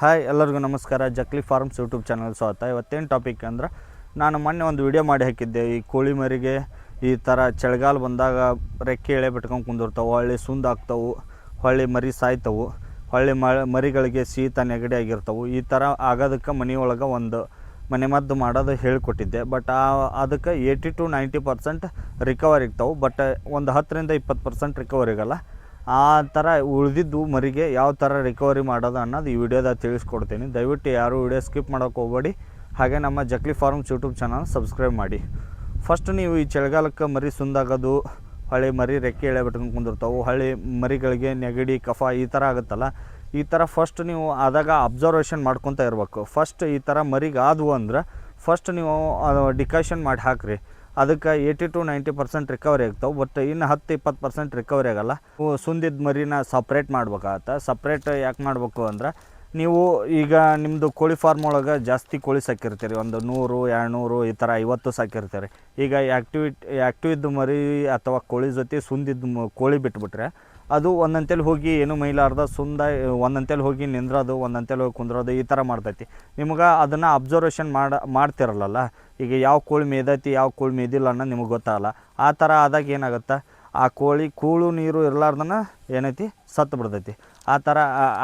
Hi ಎಲ್ಲರಿಗೂ ನಮಸ್ಕಾರ. Jakli farms YouTube channel ಸ್ವಾಗತ. ಇವತ್ತೇನು ಟಾಪಿಕ್ ಅಂದ್ರೆ, ನಾನು ಮೊನ್ನೆ ಒಂದು ವಿಡಿಯೋ ಮಾಡಿ ಹಾಕಿದ್ದೆ. ಈ ಕೋಳಿ ಮರಿಗೆ ಈ ಥರ ಚಳಿಗಾಲ ಬಂದಾಗ ರೆಕ್ಕೆ ಎಳೆ ಬಿಟ್ಕೊಂಡು ಕುಂದಿರ್ತಾವೆ, ಹೊಳ್ಳಿ ಸುಂದಾಗ್ತಾವೆ, ಹೊಳ್ಳಿ ಮರಿ ಸಾಯ್ತವು, ಹೊಳ್ಳಿ ಮರಿಗಳಿಗೆ ಶೀತ ನೆಗಡಿ ಆಗಿರ್ತಾವೆ. ಈ ಥರ ಆಗೋದಕ್ಕೆ ಮನೆಯೊಳಗೆ ಒಂದು ಮನೆಮದ್ದು ಮಾಡೋದು ಹೇಳಿಕೊಟ್ಟಿದ್ದೆ. ಬಟ್ ಅದಕ್ಕೆ 80 to 90% ರಿಕವರ್ ಇರ್ತಾವೆ. ಬಟ್ ಒಂದು 10 to 20% ರಿಕವರ್ ಇರೋಲ್ಲ. ಆ ಥರ ಉಳಿದಿದ್ದು ಮರಿಗೆ ಯಾವ ಥರ ರಿಕವರಿ ಮಾಡೋದು ಅನ್ನೋದು ಈ ವಿಡಿಯೋದಾಗ ತಿಳಿಸ್ಕೊಡ್ತೀನಿ. ದಯವಿಟ್ಟು ಯಾರು ವಿಡಿಯೋ ಸ್ಕಿಪ್ ಮಾಡೋಕ್ಕೆ ಹೋಗಬೇಡಿ. ಹಾಗೆ ನಮ್ಮ Jakli farms YouTube channel subscribe ಮಾಡಿ. ಫಸ್ಟ್ ನೀವು ಈ ಚಳಿಗಾಲಕ್ಕೆ ಮರಿ ಸುಂದಾಗೋದು, ಹೊಳ್ಳಿ ಮರಿ ರೆಕ್ಕೆ ಎಳೆ ಬಿಟ್ಕೊಂಡು ಕುಂದಿರ್ತಾವೆ, ಹೊಳ್ಳಿ ಮರಿಗಳಿಗೆ ನೆಗಡಿ ಕಫ ಈ ಥರ ಆಗುತ್ತಲ್ಲ, ಈ ಥರ ಫಸ್ಟ್ ನೀವು ಆದಾಗ ಅಬ್ಸರ್ವೇಷನ್ ಮಾಡ್ಕೊತ ಇರಬೇಕು. ಫಸ್ಟ್ ಈ ಥರ ಮರಿಗೆ ಆದವು ಅಂದ್ರೆ ಫಸ್ಟ್ ನೀವು ಡಿಕಾಷನ್ ಮಾಡಿ ಹಾಕಿರಿ. ಅದಕ್ಕೆ 80 to 90% ರಿಕವರಿ ಆಗ್ತಾವೆ. ಬಟ್ ಇನ್ನು 10-20% ರಿಕವರಿ ಆಗೋಲ್ಲ. ಸುಂದಿದ್ದ ಮರಿನ ಸಪ್ರೇಟ್ ಮಾಡ್ಬೇಕಾಗತ್ತೆ. ಸಪ್ರೇಟ್ ಯಾಕೆ ಮಾಡಬೇಕು ಅಂದ್ರೆ, ನೀವು ಈಗ ನಿಮ್ಮದು ಕೋಳಿ ಫಾರ್ಮ್ ಒಳಗೆ ಜಾಸ್ತಿ ಕೋಳಿ ಸಾಕಿರ್ತೀರಿ, ಒಂದು 100, 200 ಈ ಥರ 50 ಸಾಕಿರ್ತೀರಿ. ಈಗ ಆ್ಯಕ್ಟಿವ್ ಇದ್ದು ಮರಿ ಅಥವಾ ಕೋಳಿ ಜೊತೆ ಸುಂದಿದ್ದು ಕೋಳಿ ಬಿಟ್ಬಿಟ್ರೆ ಅದು ಒಂದಂತೇಲಿ ಹೋಗಿ ಏನು ಮೈಲಾರ್ದ ಸುಂದ ಒಂದಂತೇಲಿ ಹೋಗಿ ನಿಂದ್ರೋದು, ಒಂದಂತೇಲಿ ಹೋಗಿ ಕುಂದ್ರೋದು ಈ ಥರ ಮಾಡ್ತೈತಿ. ನಿಮ್ಗೆ ಅದನ್ನು ಅಬ್ಸರ್ವೇಷನ್ ಮಾಡ್ತಿರಲ್ಲ. ಈಗ ಯಾವ ಕೋಳಿ ಮೇದೈತಿ ಯಾವ ಕೋಳಿ ಮೇದಿಲ್ಲ ಅನ್ನೋದು ನಿಮಗೆ ಗೊತ್ತಾಗಲ್ಲ. ಆ ಥರ ಆದಾಗ ಏನಾಗುತ್ತೆ, ಆ ಕೋಳಿ ಕೂಳು ನೀರು ಇರಲಾರ್ದನ ಏನೈತಿ ಸತ್ತು ಬಿಡ್ತೈತಿ. ಆ ಥರ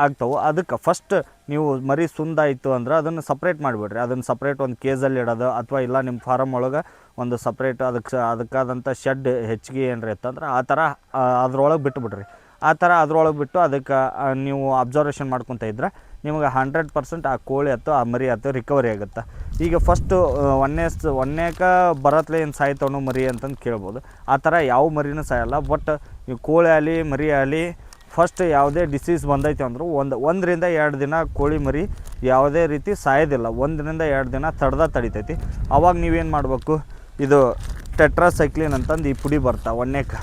ಆಗ್ತಾವೆ. ಅದಕ್ಕೆ ಫಸ್ಟ್ ನೀವು ಮರಿ ಸುಂದಾಯಿತು ಅಂದ್ರೆ ಅದನ್ನು ಸಪ್ರೇಟ್ ಮಾಡಿಬಿಡ್ರಿ. ಅದನ್ನು ಸಪ್ರೇಟ್ ಒಂದು ಕೇಜಲ್ಲಿ ಇಡೋದು, ಅಥವಾ ಇಲ್ಲ ನಿಮ್ಮ ಫಾರಮ್ ಒಳಗೆ ಒಂದು ಸಪ್ರೇಟ್ ಅದಕ್ಕಾದಂಥ ಶೆಡ್ ಹೆಚ್ಚಿಗೆ ಏನ್ರಿ ಇತ್ತಂದ್ರೆ ಆ ಥರ ಅದ್ರೊಳಗೆ ಬಿಟ್ಟುಬಿಡ್ರಿ. ಆ ಥರ ಅದ್ರೊಳಗೆ ಬಿಟ್ಟು ಅದಕ್ಕೆ ನೀವು ಅಬ್ಸರ್ವೇಷನ್ ಮಾಡ್ಕೊತ ಇದ್ರೆ ನಿಮಗೆ 100% ಆ ಕೋಳಿ ಅಥವಾ ಆ ಮರಿ ಅಥವಾ ರಿಕವರಿ ಆಗುತ್ತೆ. ಈಗ ಫಸ್ಟು ಒಂದೇಕ ಬರತ್ಲೆ ಏನು ಸಾಯ್ತವನು ಮರಿ ಅಂತಂದು ಕೇಳ್ಬೋದು. ಆ ಥರ ಯಾವ ಮರಿನೂ ಸಾಯಲ್ಲ. ಬಟ್ ಈ ಕೋಳಿ ಆಗಲಿ ಮರಿ ಆಗಲಿ ಫಸ್ಟ್ ಯಾವುದೇ ಡಿಸೀಸ್ ಬಂದೈತೆ ಅಂದರೂ 1 ರಿಂದ 2 ದಿನ ಕೋಳಿ ಮರಿ ಯಾವುದೇ ರೀತಿ ಸಾಯೋದಿಲ್ಲ. 1 ರಿಂದ 2 ದಿನ ತಡೀತೈತಿ. ಅವಾಗ ನೀವೇನು ಮಾಡಬೇಕು, ಇದು ಟೆಟ್ರಾಸೈಕ್ಲಿನ್ ಅಂತಂದು ಈ ಪುಡಿ ಬರ್ತಾ ಒನ್ನೇಕ.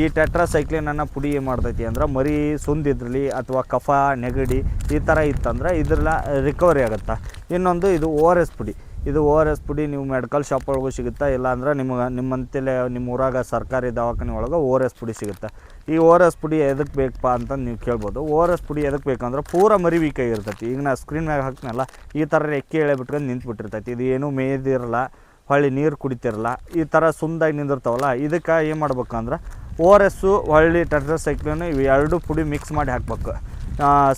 ಈ ಟೆಟ್ರಾಸೈಕ್ಲಿನನ್ನು ಪುಡಿ ಏನು ಮಾಡ್ತೈತಿ ಅಂದ್ರೆ, ಮರಿ ಸುಂದಿದ್ರಲ್ಲಿ ಅಥವಾ ಕಫ ನೆಗಡಿ ಈ ಥರ ಇತ್ತಂದ್ರೆ ಇದ್ರೆಲ್ಲ ರಿಕವರಿ ಆಗುತ್ತೆ. ಇನ್ನೊಂದು ಇದು ORS ಪುಡಿ. ಇದು ORS ಪುಡಿ ನೀವು ಮೆಡಿಕಲ್ ಶಾಪ್ ಒಳಗೂ ಸಿಗುತ್ತೆ, ಇಲ್ಲಾಂದ್ರೆ ನಿಮ್ಮಂತಲೇ ನಿಮ್ಮ ಊರಾಗ ಸರ್ಕಾರಿ ದವಾಖಾನೆ ಒಳಗೆ ORS ಪುಡಿ ಸಿಗುತ್ತೆ. ಈ ORS ಪುಡಿ ಎದಕ್ಕೆ ಬೇಕಪ್ಪ ಅಂತ ನೀವು ಕೇಳ್ಬೋದು. ORS ಪುಡಿ ಎದಕ್ಕೆ ಬೇಕಂದ್ರೆ ಪೂರ ಮರಿ ವೀಕ್ ಆಗಿರ್ತೈತಿ. ಈಗ ನಾ ಸ್ಕ್ರೀನ್ ಮ್ಯಾಗ ಹಾಕ್ತೀನಲ್ಲ, ಈ ಥರ ರೆಕ್ಕೆ ಎಳೆ ಬಿಟ್ಕೊಂಡು ನಿಂತುಬಿಟ್ಟಿರ್ತೈತಿ. ಇದು ಏನೂ ಮೇದಿರಲ್ಲ, ಹೊಳ್ಳಿ ನೀರು ಕುಡಿತಿರಲ್ಲ, ಈ ಥರ ಸುಂದಾಗಿ ನಿಂದಿರ್ತಾವಲ್ಲ. ಇದಕ್ಕೆ ಏನು ಮಾಡ್ಬೇಕಂದ್ರೆ ORS ಹೊಳ್ಳಿ ಟೆಟ್ರಾಸೈಕ್ಲಿನ್ ಇವು 2 ಪುಡಿ ಮಿಕ್ಸ್ ಮಾಡಿ ಹಾಕ್ಬೇಕು.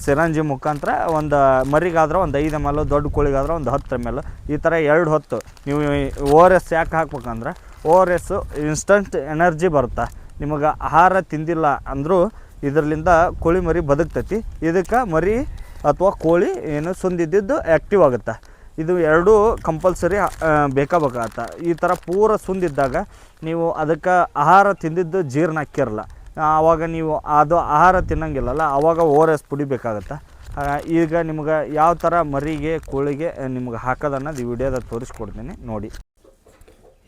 ಸಿರಂಜಿ ಮುಖಾಂತರ ಒಂದು ಮರಿಗಾದ್ರೆ ಒಂದು 5 ml, ದೊಡ್ಡ ಕೋಳಿಗಾದ್ರೆ ಒಂದು 10 ml, ಈ ಥರ 2 ಹೊತ್ತು ನೀವು ORS ಯಾಕೆ ಹಾಕ್ಬೇಕಂದ್ರೆ, ORS ಇನ್ಸ್ಟಂಟ್ ಎನರ್ಜಿ ಬರುತ್ತೆ. ನಿಮಗೆ ಆಹಾರ ತಿಂದಿಲ್ಲ ಅಂದರೂ ಇದರಿಂದ ಕೋಳಿ ಮರಿ ಬದುಕ್ತೈತಿ. ಇದಕ್ಕೆ ಮರಿ ಅಥವಾ ಕೋಳಿ ಏನು ಸುಂದಿದ್ದು ಆ್ಯಕ್ಟಿವ್ ಆಗುತ್ತೆ. ಇದು 2 ಕಂಪಲ್ಸರಿ ಬೇಕಾಗತ್ತೆ. ಈ ಥರ ಪೂರ ಸುಂದಿದ್ದಾಗ ನೀವು ಅದಕ್ಕೆ ಆಹಾರ ತಿಂದಿದ್ದು ಜೀರ್ಣ ಹಾಕಿರಲ್ಲ. ಆವಾಗ ನೀವು ಅದು ಆಹಾರ ತಿನ್ನಂಗಿಲ್ಲಲ್ಲ, ಆವಾಗ ORS ಪುಡಿ ಬೇಕಾಗುತ್ತೆ. ಈಗ ನಿಮ್ಗೆ ಯಾವ ಥರ ಮರಿಗೆ ಕೋಳಿಗೆ ನಿಮ್ಗೆ ಹಾಕೋದನ್ನೋದು ಈ ವಿಡಿಯೋದಾಗ ತೋರಿಸ್ಕೊಡ್ತೀನಿ ನೋಡಿ.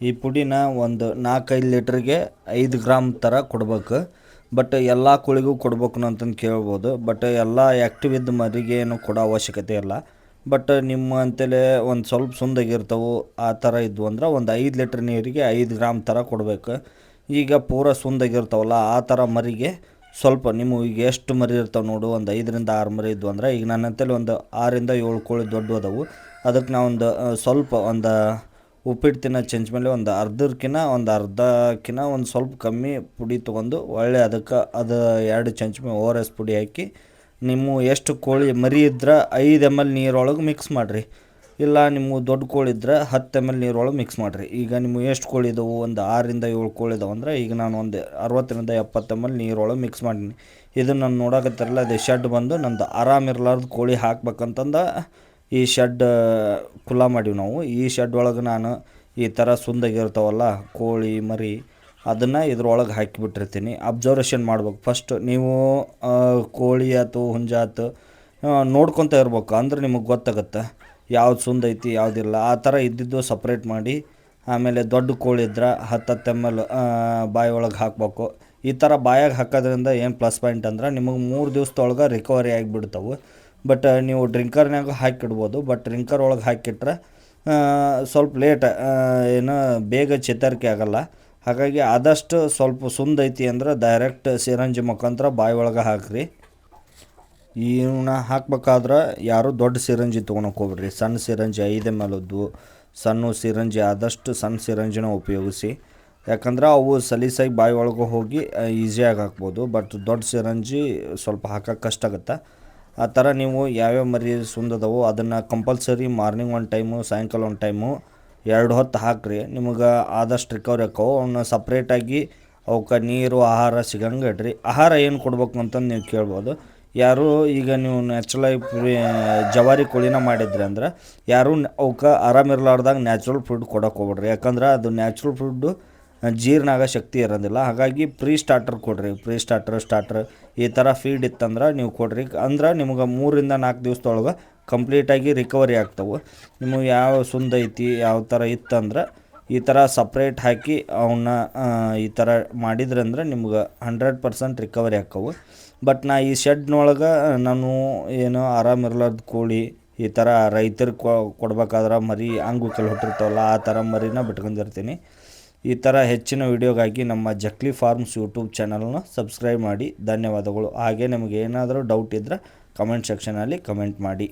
ಈ ಪುಡಿನ ಒಂದು 4-5 ಲೀಟ್ರಿಗೆ 5 ಗ್ರಾಮ್ ಥರ ಕೊಡ್ಬೇಕು. ಬಟ್ ಎಲ್ಲ ಕೋಳಿಗೂ ಕೊಡ್ಬೇಕು ಅಂತಂದು ಕೇಳ್ಬೋದು. ಬಟ್ ಎಲ್ಲ ಆ್ಯಕ್ಟಿವ್ ಇದ್ದ ಮರಿಗೆ ಏನು ಕೊಡೋ ಅವಶ್ಯಕತೆ ಇಲ್ಲ. ಬಟ್ ನಿಮ್ಮ ಅಂತಲೇ ಒಂದು ಸ್ವಲ್ಪ ಸುಂದಾಗಿರ್ತಾವೆ ಆ ಥರ ಇದ್ವು ಅಂದ್ರೆ ಒಂದು 5 ಲೀಟ್ರ್ ನೀರಿಗೆ 5 ಗ್ರಾಮ್ ಥರ ಕೊಡಬೇಕು. ಈಗ ಪೂರ ಸುಂದಾಗಿರ್ತಾವಲ್ಲ ಆ ಥರ ಮರಿಗೆ ಸ್ವಲ್ಪ ನಿಮಗೆ ಈಗ ಎಷ್ಟು ಮರಿ ಇರ್ತಾವೆ ನೋಡು, ಒಂದು 5 ರಿಂದ 6 ಮರಿ ಇದ್ವು ಅಂದ್ರೆ, ಈಗ ನನ್ನ ಅಂತೇಳಿ ಒಂದು 6 ರಿಂದ 7 ಕೋಳಿ ದೊಡ್ಡ ಅದಾವು. ಅದಕ್ಕೆ ನಾವು ಸ್ವಲ್ಪ ಒಂದು ಉಪ್ಪಿಟ್ಟು ತಿನ್ನೋ ಚೆಂಚ್ ಮೇಲೆ ಒಂದು ಅರ್ಧಕ್ಕಿಂತ ಒಂದು ಸ್ವಲ್ಪ ಕಮ್ಮಿ ಪುಡಿ ತೊಗೊಂಡು ಒಳ್ಳೆ ಅದಕ್ಕೆ 2 ಚಮಚ ORS ಪುಡಿ ಹಾಕಿ, ನಿಮ್ಮ ಎಷ್ಟು ಕೋಳಿ ಮರಿ ಇದ್ರೆ 5 ml ನೀರೊಳಗೆ ಮಿಕ್ಸ್ ಮಾಡಿರಿ. ಇಲ್ಲ ನಿಮ್ಮ ದೊಡ್ಡ ಕೋಳಿ ಇದ್ರೆ 10 ml ನೀರೊಳಗೆ ಮಿಕ್ಸ್ ಮಾಡಿರಿ. ಈಗ ನಿಮಗೆ ಎಷ್ಟು ಕೋಳಿ ಇದಾವೆ, ಒಂದು 6 ರಿಂದ 7 ಕೋಳಿ ಇದಾವೆ ಅಂದ್ರೆ ಈಗ ನಾನು ಒಂದು 60 ರಿಂದ 70 ml ನೀರೊಳಗೆ ಮಿಕ್ಸ್ ಮಾಡೀನಿ. ಇದು ನಾನು ನೋಡಕತ್ತಿರಲ್ಲ, ಅದು ಶೆಡ್ ಬಂದು ನಂದು ಆರಾಮಿರ್ಲಾರ್ದು ಕೋಳಿ ಹಾಕ್ಬೇಕಂತಂದು ಈ ಶೆಡ್ ಕುಲ್ಲ ಮಾಡೀವಿ ನಾವು. ಈ ಶೆಡ್ ಒಳಗೆ ನಾನು ಈ ಥರ ಸುಂದಾಗಿರ್ತಾವಲ್ಲ ಕೋಳಿ ಮರಿ ಅದನ್ನು ಇದ್ರೊಳಗೆ ಹಾಕಿಬಿಟ್ಟಿರ್ತೀನಿ. ಅಬ್ಸರ್ವೇಷನ್ ಮಾಡ್ಬೇಕು. ಫಸ್ಟ್ ನೀವು ಕೋಳಿ ಆಯ್ತು ಹುಂಜ ಆಯ್ತು ನೋಡ್ಕೊತ ಇರ್ಬೇಕು, ಅಂದ್ರೆ ನಿಮಗೆ ಗೊತ್ತಾಗುತ್ತೆ ಯಾವ್ದು ಸುಂದೈತಿ ಯಾವುದಿಲ್ಲ. ಆ ಥರ ಇದ್ದಿದ್ದು ಸಪ್ರೇಟ್ ಮಾಡಿ, ಆಮೇಲೆ ದೊಡ್ಡ ಕೋಳಿ ಇದ್ರೆ 10 ml ಬಾಯಿ ಒಳಗೆ ಹಾಕ್ಬೇಕು. ಈ ಥರ ಬಾಯಾಗ ಹಾಕೋದ್ರಿಂದ ಏನು ಪ್ಲಸ್ ಪಾಯಿಂಟ್ ಅಂದ್ರೆ, ನಿಮಗೆ 3 ದಿವಸದೊಳಗೆ ರಿಕವರಿ ಆಗಿಬಿಡ್ತಾವೆ. ಬಟ್ ನೀವು ಡ್ರಿಂಕರ್ನಾಗ ಹಾಕಿಡ್ಬೋದು. ಬಟ್ ಡ್ರಿಂಕರ್ ಒಳಗೆ ಹಾಕಿಟ್ರೆ ಸ್ವಲ್ಪ ಲೇಟ್ ಏನು ಬೇಗ ಚೇತರಿಕೆ ಆಗೋಲ್ಲ. ಹಾಗಾಗಿ ಆದಷ್ಟು ಸ್ವಲ್ಪ ಸುಂದೈತಿ ಅಂದ್ರೆ ಡೈರೆಕ್ಟ್ ಸಿರಂಜಿ ಮುಖಾಂತರ ಬಾಯಿ ಒಳಗೆ ಹಾಕಿರಿ. ಇವನ್ನ ಹಾಕ್ಬೇಕಾದ್ರೆ ಯಾರೂ ದೊಡ್ಡ ಸಿರಂಜಿ ತೊಗೊಳಕ್ಕೆ ಹೋಗ್ಬಿಡ್ರಿ. ಸಣ್ಣ ಸಿರಂಜಿ 5 ml ಸಣ್ಣ ಸಿರಂಜಿ ಆದಷ್ಟು ಸಣ್ಣ ಸಿರಂಜಿನ ಉಪಯೋಗಿಸಿ. ಯಾಕಂದ್ರೆ ಅವು ಸಲೀಸಾಗಿ ಬಾಯಿ ಒಳಗೆ ಹೋಗಿ ಈಸಿಯಾಗಿ ಹಾಕ್ಬೋದು. ಬಟ್ ದೊಡ್ಡ ಸಿರಂಜಿ ಸ್ವಲ್ಪ ಹಾಕೋಕ್ಕೆ ಕಷ್ಟ ಆಗುತ್ತೆ. ಆ ಥರ ನೀವು ಯಾವ್ಯಾವ ಮರಿ ಸುಂದದವೋ ಅದನ್ನು ಕಂಪಲ್ಸರಿ ಮಾರ್ನಿಂಗ್ ಒಂದು ಟೈಮು ಸಾಯಂಕಾಲ ಒಂದು ಟೈಮು 2 ಹೊತ್ತು ಹಾಕ್ರಿ. ನಿಮಗೆ ಆದಷ್ಟು ರಿಕವರಿ ಆಕ್ಕವು. ಅವನ್ನ ಸಪ್ರೇಟಾಗಿ ಅವಕ್ಕೆ ನೀರು ಆಹಾರ ಸಿಗಂಗೆ ಇಡ್ರಿ. ಆಹಾರ ಏನು ಕೊಡ್ಬೇಕು ಅಂತಂದು ನೀವು ಕೇಳ್ಬೋದು. ಯಾರು ಈಗ ನೀವು ನ್ಯಾಚುರಲಾಗಿ ಜವಾರಿ ಕೋಳಿನ ಮಾಡಿದ್ರಿ ಅಂದ್ರೆ ಯಾರು ಅವಕ್ಕೆ ಆರಾಮಿರ್ಲಾರ್ದಾಗ ನ್ಯಾಚುರಲ್ ಫುಡ್ ಕೊಡೋಕೆ ಹೋಗ್ಬಿಡ್ರಿ. ಯಾಕಂದ್ರೆ ಅದು ನ್ಯಾಚುರಲ್ ಫುಡ್ಡು ಜೀರ್ಣ ಆಗೋ ಶಕ್ತಿ ಇರೋದಿಲ್ಲ. ಹಾಗಾಗಿ ಪ್ರೀ ಸ್ಟಾರ್ಟರ್ ಕೊಡ್ರಿ. ಪ್ರೀ ಸ್ಟಾರ್ಟರ್ ಈ ಥರ ಫೀಡ್ ಇತ್ತಂದ್ರೆ ನೀವು ಕೊಡ್ರಿ. ಅಂದ್ರೆ ನಿಮ್ಗೆ 3 ರಿಂದ 4 ದಿವಸದೊಳಗೆ ಕಂಪ್ಲೀಟಾಗಿ ರಿಕವರಿ ಆಗ್ತವೆ. ನಿಮಗೆ ಯಾವ ಸುಂದ ಐತಿ ಯಾವ ಥರ ಇತ್ತಂದ್ರೆ ಈ ಥರ ಸಪ್ರೇಟ್ ಹಾಕಿ ಅವನ್ನ ಈ ಥರ ಮಾಡಿದ್ರಿ ಅಂದ್ರೆ ನಿಮ್ಗೆ 100% ರಿಕವರಿ ಆಕ್ಕವು. ಬಟ್ ನಾ ಈ ಶೆಡ್ನೊಳಗೆ ನಾನು ಏನೋ ಆರಾಮಿರ್ಲಾರ್ದು ಕೋಳಿ ಈ ಥರ ರೈತರಿಗೆ ಕೊಡ್ಬೇಕಾದ್ರೆ ಮರಿ ಅಂಗುಕೆಲ್ಲ ಹುಟ್ಟಿರ್ತಾವಲ್ಲ ಆ ಥರ ಮರಿನ ಬಿಟ್ಕೊಂಡಿರ್ತೀನಿ. ಈ ಥರ ಹೆಚ್ಚಿನ ವಿಡಿಯೋಗಾಗಿ ನಮ್ಮ ಜಕ್ಲಿ ಫಾರ್ಮ್ಸ್ ಯೂಟ್ಯೂಬ್ ಚಾನಲ್ನ ಸಬ್ಸ್ಕ್ರೈಬ್ ಮಾಡಿ. ಧನ್ಯವಾದಗಳು. ಹಾಗೆ ನಿಮಗೆ ಏನಾದರೂ ಡೌಟ್ ಇದ್ದರೆ ಕಮೆಂಟ್ ಸೆಕ್ಷನಲ್ಲಿ ಕಮೆಂಟ್ ಮಾಡಿ.